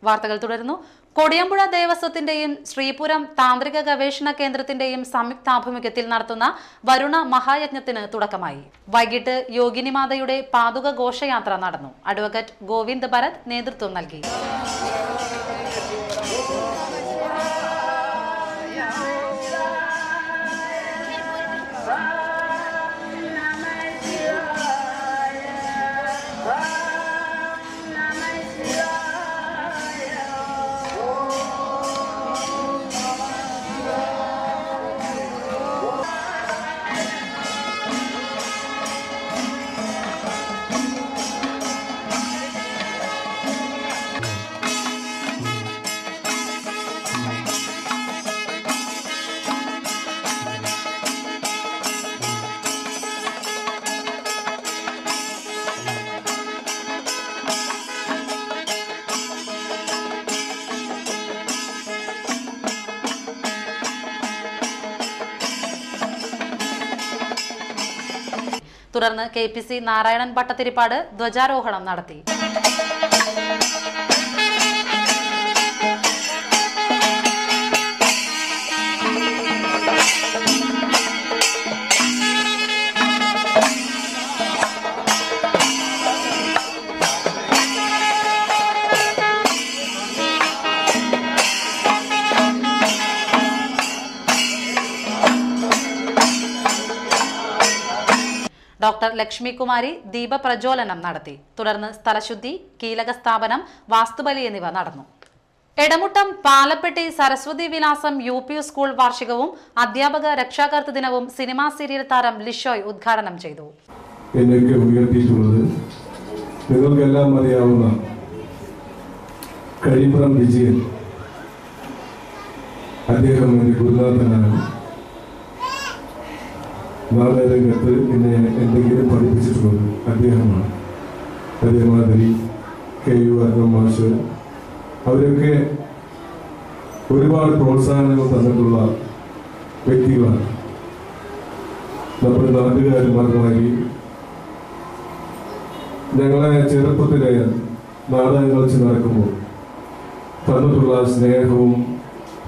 വാർത്തകൾ തുടരുന്നു. കൊടിയമ്പുഴ ദേവസ്വത്തിന്റെയും ശ്രീപുരം താന്ത്രിക ഗവേഷണ കേന്ദ്രത്തിന്റെയും സംയുക്താഭിമുഖ്യത്തിൽ നടത്തുന്ന വരുണ മഹായജ്ഞത്തിന് തുടക്കമായി. വൈകിട്ട് യോഗിനിമാതയുടെ പാതുക ഘോഷയാത്ര നടന്നു. അഡ്വക്കേറ്റ് ഗോവിന്ദ് ഭരത് നേതൃത്വം നൽകി. തുടർന്ന് KPC നാരായണൻ ഭട്ടതിരിപ്പാട് ധ്വജാരോഹണം നടത്തി. ഡോക്ടർ ലക്ഷ്മി കുമാരി ദീപപ്രജ്വലനം നടത്തി. തുടർന്ന് സ്ഥലശുദ്ധി, കീലക സ്ഥാപനം, വാസ്തുബലി എന്നിവ നടന്നു. എടമുട്ടം പാലപ്പെട്ടി സരസ്വതി വിലാസം UP സ്കൂൾ വാർഷികവും അധ്യാപക രക്ഷാകർതൃ ദിനവും സിനിമാ സീരിയൽ താരം ലിഷോയ് ഉദ്ഘാടനം ചെയ്തു. നിങ്ങൾക്കെല്ലാം അറിയാവുന്ന കഴിപ്പുറം വിജയൻ, അദ്ദേഹം എന്റെ ഗുരുനാഥനാണ്. നാടകരംഗത്ത് എന്നെ എന്തെങ്കിലും പഠിപ്പിച്ചിട്ടുള്ളത് അദ്ദേഹമാണ്. അതേമാതിരി KU അരുൺ മാഷ്, അവരൊക്കെ ഒരുപാട് പ്രോത്സാഹനങ്ങൾ തന്നിട്ടുള്ള വ്യക്തികളാണ്. നമ്മുടെ നാട്ടുകാരുമാരുമായി ഞങ്ങളെ ചെറുപ്പത്തിലെ നാടകം കളിച്ച് നടക്കുമ്പോൾ തന്നിട്ടുള്ള സ്നേഹവും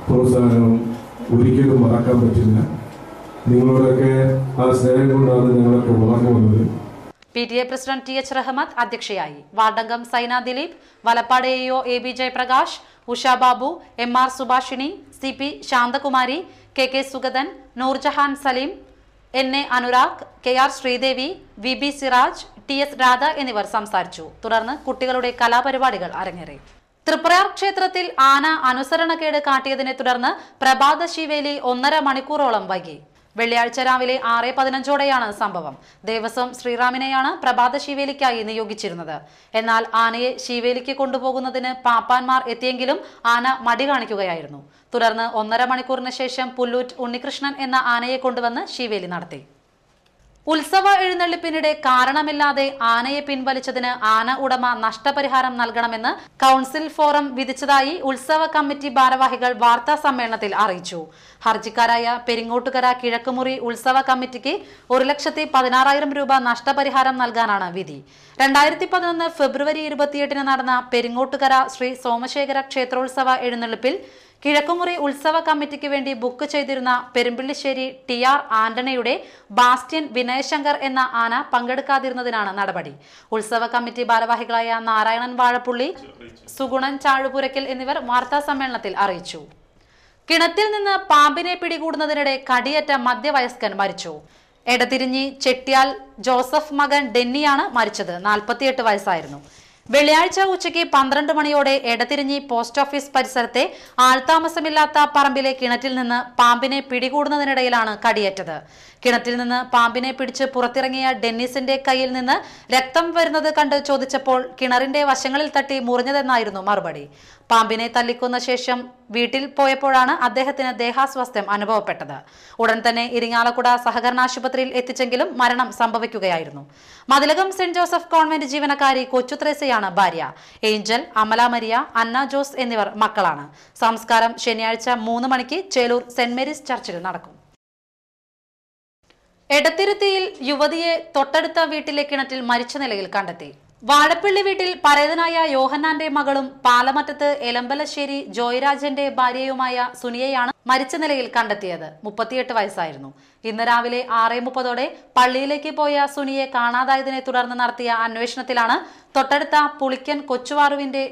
പ്രോത്സാഹനവും ഒരിക്കലും മറക്കാൻ പറ്റില്ല. നിങ്ങളോടൊക്കെ ആ സ്നേഹം കൊണ്ടാണ് ഞങ്ങളൊക്കെ വളർന്നു വന്നത്. PTA പ്രസിഡന്റ് TH റഹ്മത്ത് അധ്യക്ഷയായി. വാർഡംഗം Saina Dileep, Valappad AO AB Jayaprakash, Usha Babu, MR Subhashini, CP Shanthakumari, KK Sugathan, Nurjahan Saleem, NA Anurag, KR Sridevi, VB Siraj, TS Radha എന്നിവർ സംസാരിച്ചു. തുടർന്ന് കുട്ടികളുടെ കലാപരിപാടികൾ അരങ്ങേറി. തൃപ്രയാർ ക്ഷേത്രത്തിൽ ആന അനുസരണക്കേട് കാട്ടിയതിനെ തുടർന്ന് പ്രഭാത ശീവേലി 1.5 മണിക്കൂറോളം വൈകി. വെള്ളിയാഴ്ച രാവിലെ 6:15ഓടെയാണ് സംഭവം. ദേവസ്വം ശ്രീറാമിനെയാണ് പ്രഭാത ശീവേലിക്കായി നിയോഗിച്ചിരുന്നത്. എന്നാൽ ആനയെ ശീവേലിക്ക് കൊണ്ടുപോകുന്നതിന് പാപ്പാന്മാർ എത്തിയെങ്കിലും ആന മടി കാണിക്കുകയായിരുന്നു. തുടർന്ന് 1.5 മണിക്കൂറിന് ശേഷം പുല്ലൂറ്റ് ഉണ്ണികൃഷ്ണൻ എന്ന ആനയെ കൊണ്ടുവന്ന് ശീവേലി നടത്തി. ഉത്സവ എഴുന്നള്ളിപ്പിനിടെ കാരണമില്ലാതെ ആനയെ പിൻവലിച്ചതിന് ആന ഉടമ നഷ്ടപരിഹാരം നൽകണമെന്ന് കൗൺസിൽ ഫോറം വിധിച്ചതായി ഉത്സവ കമ്മിറ്റി ഭാരവാഹികൾ വാർത്താ സമ്മേളനത്തിൽ അറിയിച്ചു. ഹർജിക്കാരായ പെരിങ്ങോട്ടുകര കിഴക്കുമുറി ഉത്സവ കമ്മിറ്റിക്ക് 1,16,000 രൂപ നഷ്ടപരിഹാരം നൽകാനാണ് വിധി. 2011 ഫെബ്രുവരി 28 നടന്ന പെരിങ്ങോട്ടുകര ശ്രീ സോമശേഖര ക്ഷേത്രോത്സവ എഴുന്നള്ളിപ്പിൽ കിഴക്കുമുറി ഉത്സവ കമ്മിറ്റിക്ക് വേണ്ടി ബുക്ക് ചെയ്തിരുന്ന പെരുമ്പിള്ളിശ്ശേരി TR ആന്റണിയുടെ ബാസ്റ്റ്യൻ വിനയശങ്കർ എന്ന ആന പങ്കെടുക്കാതിരുന്നതിനാണ് നടപടി. ഉത്സവ കമ്മിറ്റി ഭാരവാഹികളായ നാരായണൻ വാഴപ്പുള്ളി, സുഗുണൻ ചാഴുപുരയ്ക്കൽ എന്നിവർ വാർത്താ സമ്മേളനത്തിൽ അറിയിച്ചു. കിണറ്റിൽ നിന്ന് പാമ്പിനെ പിടികൂടുന്നതിനിടെ കടിയേറ്റ മധ്യവയസ്കൻ മരിച്ചു. എടതിരിഞ്ഞി ചെട്ടിയാൽ ജോസഫ് മകൻ ഡെന്നിയാണ് മരിച്ചത്. 48 വയസ്സായിരുന്നു. വെള്ളിയാഴ്ച ഉച്ചയ്ക്ക് 12 മണിയോടെ എടതിരിഞ്ഞി പോസ്റ്റ് ഓഫീസ് പരിസരത്തെ ആൾതാമസമില്ലാത്ത പറമ്പിലെ കിണറ്റിൽ നിന്ന് പാമ്പിനെ പിടികൂടുന്നതിനിടയിലാണ് കടിയേറ്റത്. കിണറ്റിൽ നിന്ന് പാമ്പിനെ പിടിച്ച് പുറത്തിറങ്ങിയ ഡെന്നിസിന്റെ കയ്യിൽ നിന്ന് രക്തം വരുന്നത് കണ്ട് ചോദിച്ചപ്പോൾ കിണറിന്റെ വശങ്ങളിൽ തട്ടി മുറിഞ്ഞതെന്നായിരുന്നു മറുപടി. പാമ്പിനെ തല്ലിക്കൊന്ന ശേഷം വീട്ടിൽ പോയപ്പോഴാണ് അദ്ദേഹത്തിന് ദേഹാസ്വാസ്ഥ്യം അനുഭവപ്പെട്ടത്. ഉടൻ തന്നെ ഇരിങ്ങാലക്കുട സഹകരണ ആശുപത്രിയിൽ എത്തിച്ചെങ്കിലും മരണം സംഭവിക്കുകയായിരുന്നു. മതിലകം സെന്റ് ജോസഫ് കോൺവെന്റ് ജീവനക്കാരി കൊച്ചുത്രേസയാണ് ഭാര്യ. ഏഞ്ചൽ, അമല മരിയ, അന്ന ജോസ് എന്നിവർ മക്കളാണ്. സംസ്കാരം ശനിയാഴ്ച 3 മണിക്ക് ചേലൂർ സെന്റ് മേരീസ് ചർച്ചിൽ നടക്കും. എടത്തിരുത്തിയിൽ യുവതിയെ തൊട്ടടുത്ത വീട്ടിലെ കിണറ്റിൽ മരിച്ച നിലയിൽ കണ്ടെത്തി. വാഴപ്പള്ളി വീട്ടിൽ പരേതനായ യോഹന്നാന്റെ മകളും പാലമറ്റത്ത് എലമ്പലശ്ശേരി ജോയ്രാജന്റെ ഭാര്യയുമായ സുനിയെയാണ് മരിച്ച നിലയിൽ കണ്ടെത്തിയത്. 38 വയസ്സായിരുന്നു. ഇന്ന് രാവിലെ 6:30 പള്ളിയിലേക്ക് പോയ സുനിയെ കാണാതായതിനെ തുടർന്ന് നടത്തിയ അന്വേഷണത്തിലാണ് തൊട്ടടുത്ത പുളിക്കൻ കൊച്ചുവാറുവിന്റെ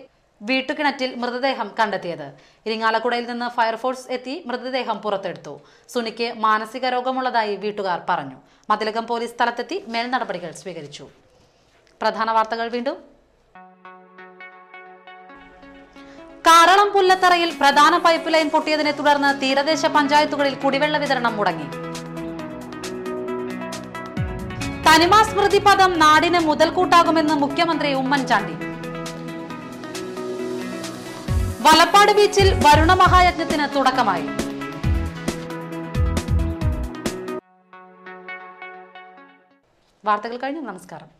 വീട്ടുകിണറ്റിൽ മൃതദേഹം കണ്ടെത്തിയത്. ഇരിങ്ങാലക്കുടയിൽ നിന്ന് ഫയർഫോഴ്സ് എത്തി മൃതദേഹം പുറത്തെടുത്തു. സുനിക്ക് മാനസിക രോഗമുള്ളതായി വീട്ടുകാർ പറഞ്ഞു. മതിലകം പോലീസ് സ്ഥലത്തെത്തി മേൽനടപടികൾ സ്വീകരിച്ചു. പ്രധാന വാർത്തകൾ വീണ്ടും. കാറളം പുല്ലത്തറയിൽ പ്രധാന പൈപ്പ് ലൈൻ പൊട്ടിയതിനെ തുടർന്ന് തീരദേശ പഞ്ചായത്തുകളിൽ കുടിവെള്ള വിതരണം മുടങ്ങി. തനിമ സ്മൃതി പദം നാടിന് മുതൽക്കൂട്ടാകുമെന്ന് മുഖ്യമന്ത്രി ഉമ്മൻചാണ്ടി. വലപ്പാട് ബീച്ചിൽ വരുണ മഹായജ്ഞത്തിന് തുടക്കമായി. വാർത്തകൾ കഴിഞ്ഞു. നമസ്കാരം.